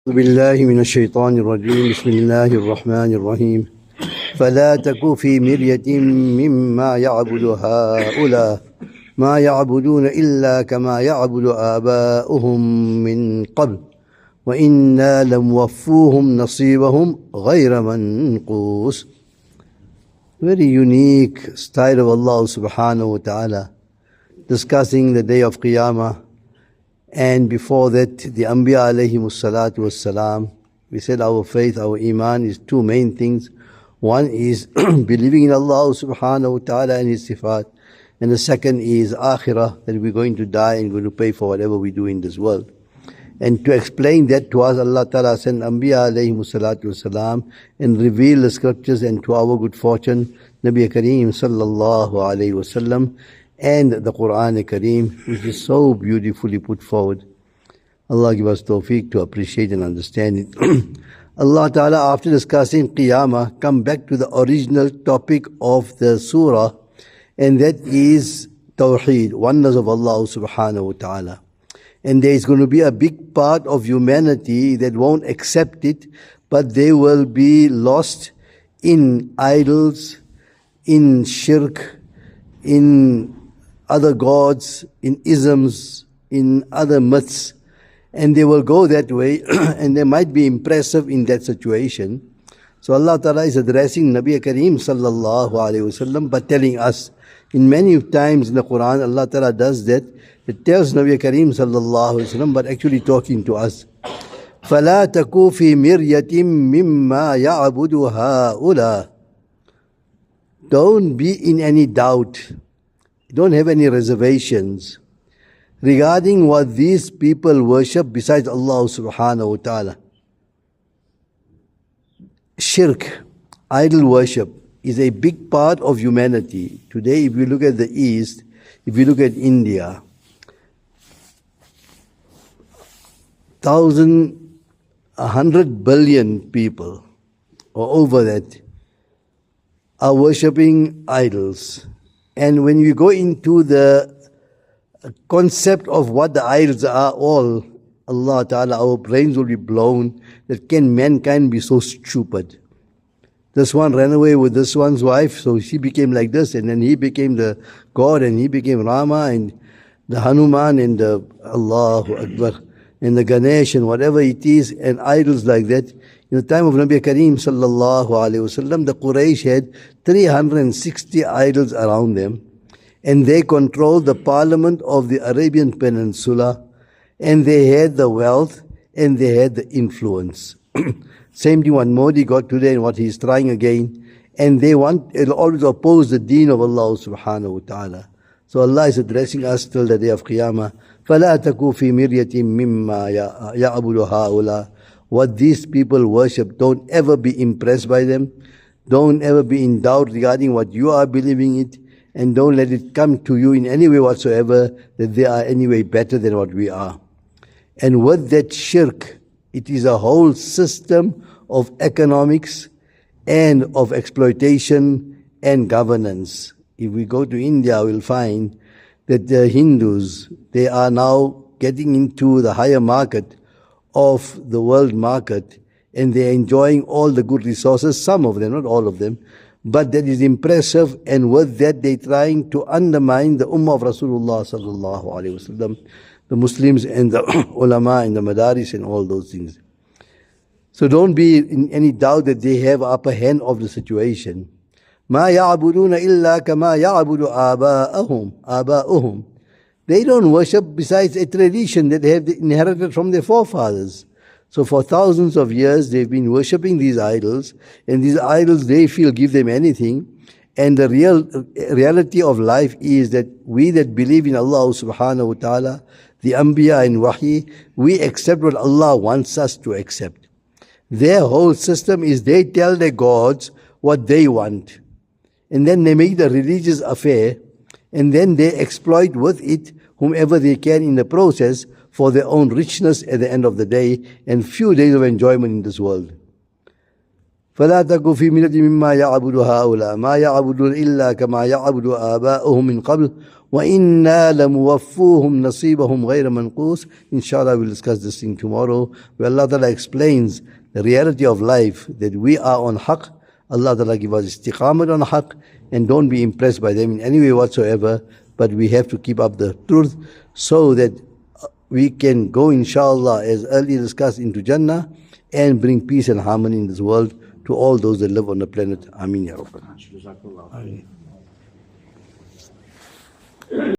أعوذ بالله من الشيطان الرجيم بسم الله الرحمن الرحيم فلا تك في مرية مما يعبد هؤلاء ما يعبدون إلا كما يعبد آباؤهم من قبل وإنا لموفوهم نصيبهم غير منقوص. Very unique style of Allah subhanahu wa ta'ala discussing the day of Qiyamah. And before that, the Anbiya alayhimus salatu wassalam. We said our faith, our iman is two main things. One is believing in Allah subhanahu wa ta'ala and His sifat. And the second is akhirah, that we're going to die and going to pay for whatever we do in this world. And to explain that to us, Allah ta'ala sent Anbiya alayhimus salatu wassalam and reveal the scriptures, and to our good fortune, Nabi Kareem sallallahu alayhi wasallam, and the Quran Kareem, which is so beautifully put forward. Allah give us tawfiq to appreciate and understand it. Allah Ta'ala, after discussing Qiyamah, come back to the original topic of the surah, and that is Tawheed, oneness of Allah subhanahu wa ta'ala. And there is going to be a big part of humanity that won't accept it, but they will be lost in idols, in shirk, in other gods, in isms, in other myths, and they will go that way and they might be impressive in that situation. So Allah Ta'ala is addressing Nabi Kareem sallallahu alayhi wasallam, but telling us, in many times in the Quran, Allah Ta'ala does that. It tells Nabi Kareem sallallahu alayhi wasallam, but actually talking to us. فَلَا تَكُوا فِي مِرْيَةٍ مِّمَّا يَعْبُدُ هَؤُلَاء. Don't be in any doubt. Don't have any reservations regarding what these people worship besides Allah subhanahu wa ta'ala. Shirk, idol worship, is a big part of humanity. Today, if you look at the East, if you look at India, 100 billion people, or over that, are worshipping idols. And when we go into the concept of what the idols are all, Allah Ta'ala, our brains will be blown, that can mankind be so stupid? This one ran away with this one's wife, so she became like this, and then he became the God, and he became Rama, and the Hanuman, and the Allahu Akbar, and the Ganesh, and whatever it is, and idols like that. In the time of Nabi Kareem sallallahu alayhi wasallam, the Quraysh had 360 idols around them, and they controlled the parliament of the Arabian Peninsula, and they had the wealth, and they had the influence. Same thing what Modi got today and what he's trying again, and it'll always oppose the deen of Allah subhanahu wa ta'ala. So Allah is addressing us till the day of Qiyamah. فَلَا تَكُوا فِي مِرْيَةٍ مِّمَّا يَعْبُدُ هَؤُلَاء. What these people worship, don't ever be impressed by them. Don't ever be in doubt regarding what you are believing it, and don't let it come to you in any way whatsoever that they are any way better than what we are. And with that shirk, it is a whole system of economics and of exploitation and governance. If we go to India, we'll find that the Hindus, they are now getting into the higher market of the world market, and they are enjoying all the good resources, some of them, not all of them, but that is impressive, and with that they're trying to undermine the Ummah of Rasulullah sallallahu alayhi wasallam, the Muslims and the ulama and the madaris and all those things. So don't be in any doubt that they have upper hand of the situation. مَا يَعْبُدُونَ إِلَّا كَمَا يَعْبُدُ آبَاؤُهُم. They don't worship besides a tradition that they have inherited from their forefathers. So for thousands of years they've been worshipping these idols, and these idols they feel give them anything. And the reality of life is that we that believe in Allah subhanahu wa ta'ala, the Anbiya and Wahi, we accept what Allah wants us to accept. Their whole system is they tell their gods what they want, and then they make the religious affair, and then they exploit with it whomever they can in the process for their own richness at the end of the day and few days of enjoyment in this world. فلا تك في مرية مما يعبد هؤلاء ما يعبدون إلا كما يعبد آباؤهم من قبل وإنا لموفوهم نصيبهم غير منقوص. Inshallah, we'll discuss this thing tomorrow, where Allah Ta'ala explains the reality of life, that we are on haqq. Allah Ta'ala give us istiqamat on haqq, and don't be impressed by them in any way whatsoever, but we have to keep up the truth so that we can go, inshallah, as earlier discussed, into Jannah and bring peace and harmony in this world to all those that live on the planet. Ameen Ya Rabbal.